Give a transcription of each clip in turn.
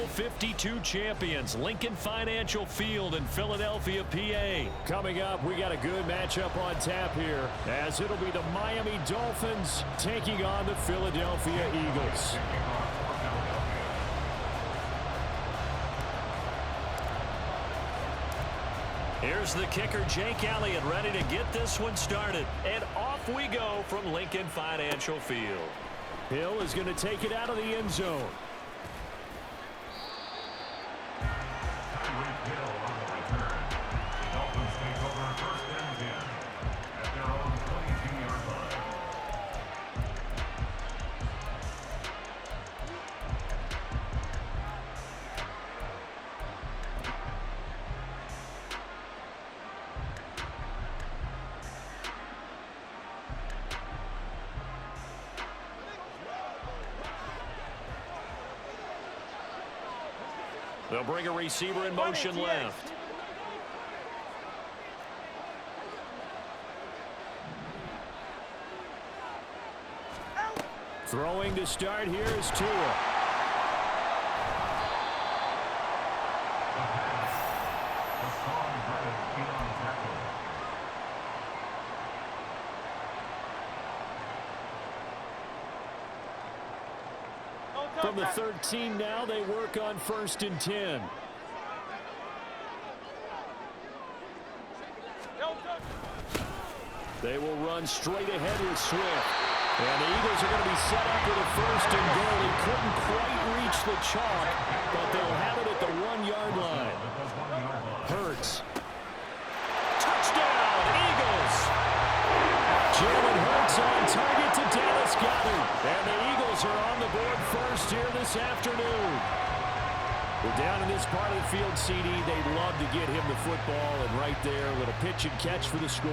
Bowl 52 champions, Lincoln Financial Field in Philadelphia, PA. Coming up, we got a good matchup on tap here, as it'll be the Miami Dolphins taking on the Philadelphia Eagles. Here's the kicker, Jake Elliott, ready to get this one started. And off we go from Lincoln Financial Field. Hill is going to take it out of the end zone. They'll bring a receiver in motion left. Throwing to start here is Tua. From the 13 now, they work on 1st and 10. They will run straight ahead with Swift. And the Eagles are going to be set up with a 1st and goal. He couldn't quite reach the chalk, but they'll have it at the 1-yard line. Hurts. Touchdown, Eagles! Jalen Hurts on target to Dallas Goedert. And the Eagles are on the board first here this afternoon. We're down in this part of the field, CD. They'd love to get him the football, and right there, a little pitch and catch for the score.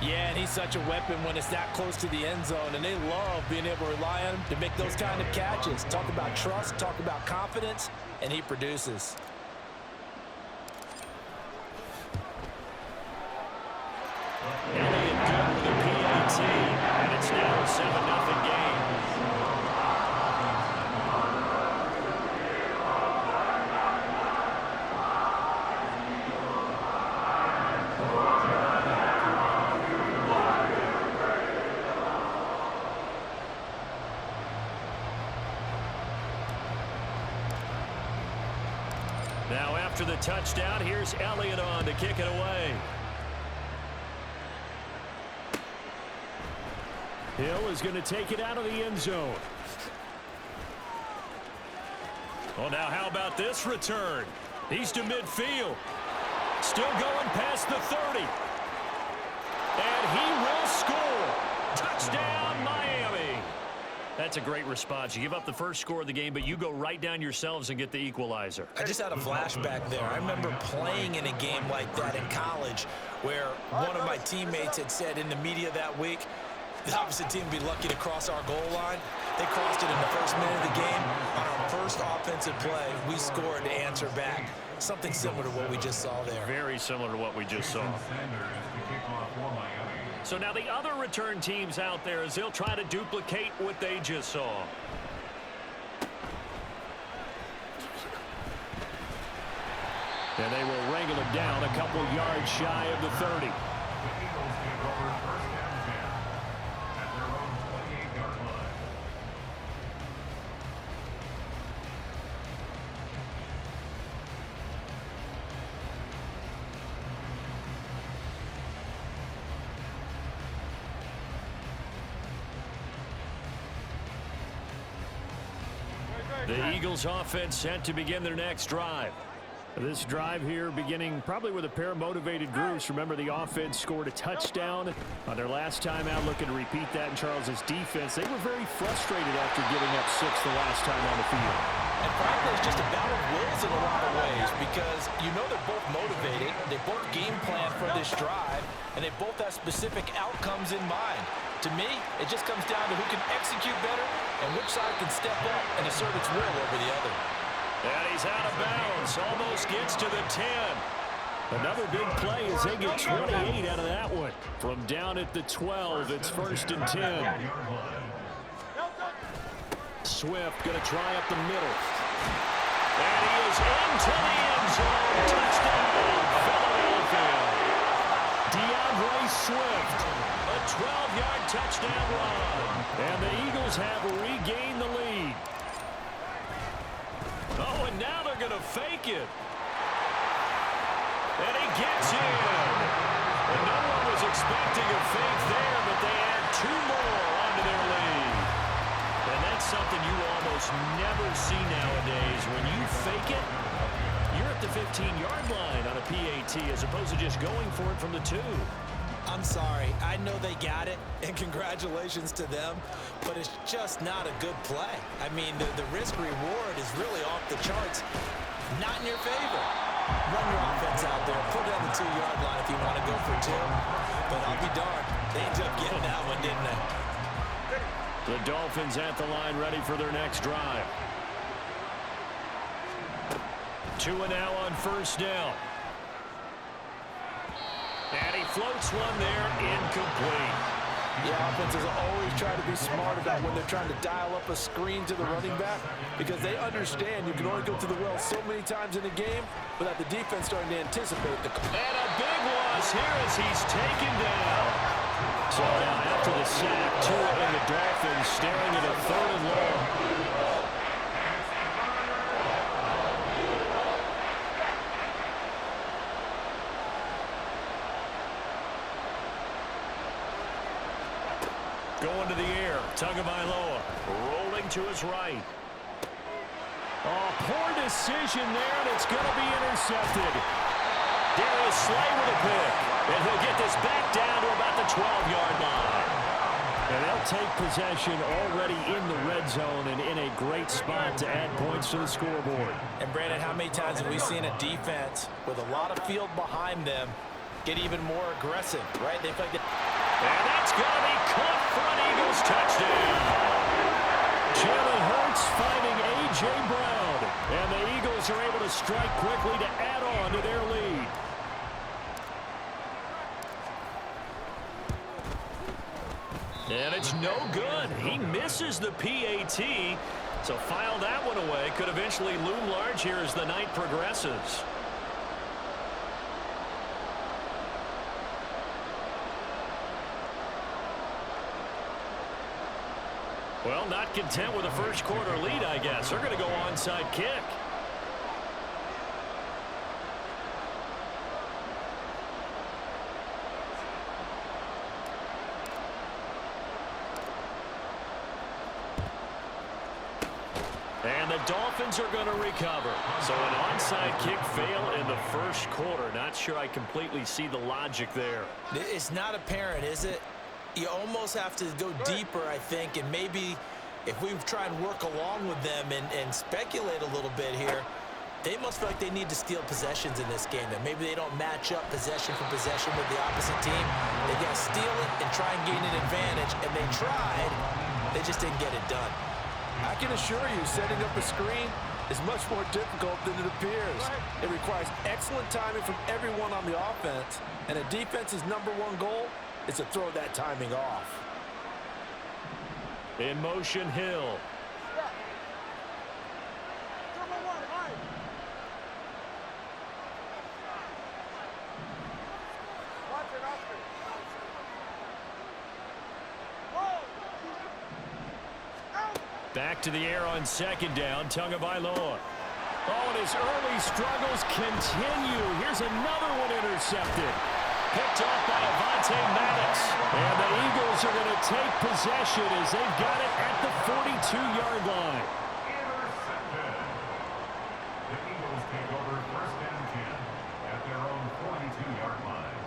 Yeah, and he's such a weapon when it's that close to the end zone, and they love being able to rely on him to make those kind of catches. Talk about trust, talk about confidence, and he produces. Elliott good with a PAT, and it's now a 7-0 game. Now after the touchdown, here's Elliott on to kick it away. Hill is going to take it out of the end zone. Well, now how about this return? He's to midfield. Still going past the 30. And he will score. Touchdown, Miami. That's a great response. You give up the first score of the game, but you go right down yourselves and get the equalizer. I just had a flashback there. I remember playing in a game like that in college where one of my teammates had said in the media that week, the opposite team would be lucky to cross our goal line. They crossed it in the first minute of the game. On our first offensive play, we scored to answer back. Something similar to what we just saw there. Very similar to what we just saw. So now the other return teams out there as they'll try to duplicate what they just saw. And they will wrangle him down a couple yards shy of the 30. The Eagles offense set to begin their next drive. This drive here beginning probably with a pair of motivated groups. Remember, the offense scored a touchdown on their last time out, looking to repeat that in Charles's defense. They were very frustrated after giving up 6 the last time on the field. And frankly, it's just a battle of wills in a lot of ways because you know they're both motivated, they both game plan for this drive, and they both have specific outcomes in mind. To me, it just comes down to who can execute better and which side can step up and assert its will over the other. And he's out of bounds, almost gets to the 10. Another big play as they get 28 out of that one. From down at the 12, it's 1st and 10. Swift going to try up the middle. And he is into the end zone. Touchdown, Philadelphia. DeAndre Swift, a 12-yard touchdown run. And the Eagles have regained the lead. Oh, and now they're going to fake it. And he gets in. And no one was expecting a fake there, but they add 2 more onto their lead. And that's something you almost never see nowadays. When you fake it, you're at the 15-yard line on a PAT as opposed to just going for it from the 2. I'm sorry. I know they got it, and congratulations to them, but it's just not a good play. I mean, the risk-reward is really off the charts. Not in your favor. Run your offense out there. Put it on the 2-yard line if you want to go for 2. But I'll be darned. They ended up getting that one, didn't they? The Dolphins at the line ready for their next drive. 2 and now on first down. And he floats one there, incomplete. Yeah, offenses always try to be smart about when they're trying to dial up a screen to the running back because they understand you can only go to the well so many times in a game without the defense starting to anticipate the... And a big loss here as he's taken down. So now after the sack, Tua and the Dolphins staring at a 3rd and long. Going to the air, Tagovailoa rolling to his right. Oh, poor decision there, and it's going to be intercepted. Darius Slay with a pick, and he'll get this back down to about the 12-yard line. And they'll take possession already in the red zone and in a great spot to add points to the scoreboard. And, Brandon, how many times have we seen a defense with a lot of field behind them get even more aggressive, right? They feel like and that's going to be caught for an Eagles touchdown. Jalen Hurts finding A.J. Brown. And the Eagles are able to strike quickly to add on to their lead. And it's no good. He misses the PAT. So file that one away. Could eventually loom large here as the night progresses. Well, not content with a first quarter lead, I guess. They're going to go onside kick. And the Dolphins are going to recover. So an onside kick fail in the first quarter. Not sure I completely see the logic there. It's not apparent, is it? You almost have to go deeper, I think, and maybe if we try and work along with them and speculate a little bit here, they must feel like they need to steal possessions in this game. That maybe they don't match up possession for possession with the opposite team. They got to steal it and try and gain an advantage, and they tried. They just didn't get it done. I can assure you, setting up a screen is much more difficult than it appears. It requires excellent timing from everyone on the offense, and a defense's #1 goal is to throw that timing off. In motion, Hill. Back to the air on second down, Tagovailoa. Oh, and his early struggles continue. Here's another one intercepted. Picked off by Avonte Maddox. And the Eagles are going to take possession as they've got it at the 42-yard line. Intercepted. The Eagles take over 1st and 10 at their own 42-yard line.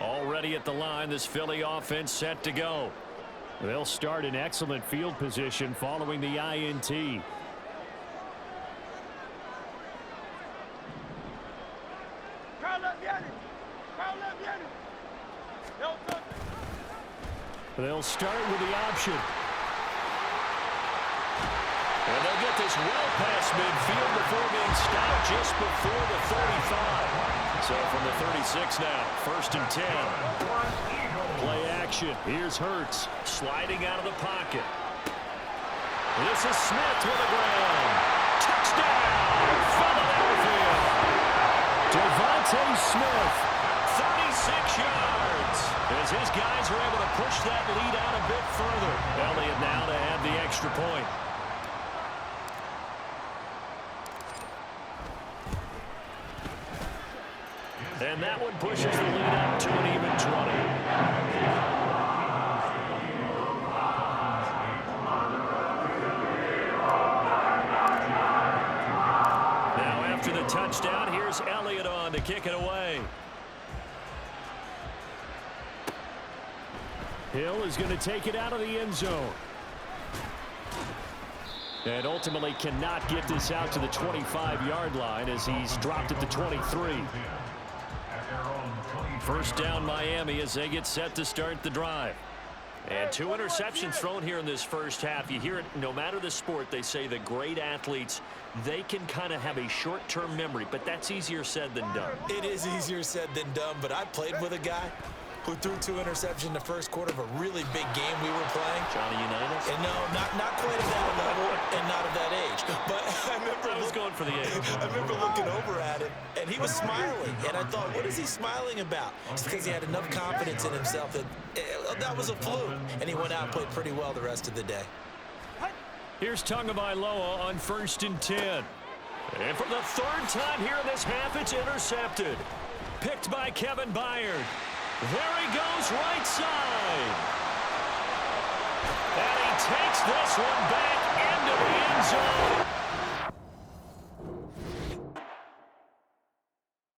Already at the line, this Philly offense set to go. They'll start in excellent field position following the INT. They'll start with the option. And they'll get this well past midfield before being stopped just before the 35. So from the 36 now, 1st and 10. Play action. Here's Hurts sliding out of the pocket. This is Smith with a grab. Touchdown, Philadelphia. Devontae Smith. 36 yards. As his guys are able to push that lead out a bit further. Elliott now to have the extra point. And that one pushes the lead up to an even 20. After the touchdown, here's Elliott on to kick it away. Hill is going to take it out of the end zone. And ultimately cannot get this out to the 25-yard line as he's dropped at the 23. First down Miami as they get set to start the drive. And 2 interceptions thrown here in this first half. You hear it no matter the sport. They say the great athletes, they can kind of have a short-term memory, but that's easier said than done. It is easier said than done, but I played with a guy who threw 2 interceptions in the first quarter of a really big game we were playing. Johnny Unitas? And no, not quite at that level and not of that age. But I remember I was going for the age. I remember looking over at him, and he was smiling. And I thought, what is he smiling about? It's because he had enough confidence in himself that that was a fluke. And he went out and played pretty well the rest of the day. Here's Tagovailoa on 1st and 10. And for the 3rd time here in this half, it's intercepted. Picked by Kevin Byard. There he goes, right side. And he takes this one back into the end zone.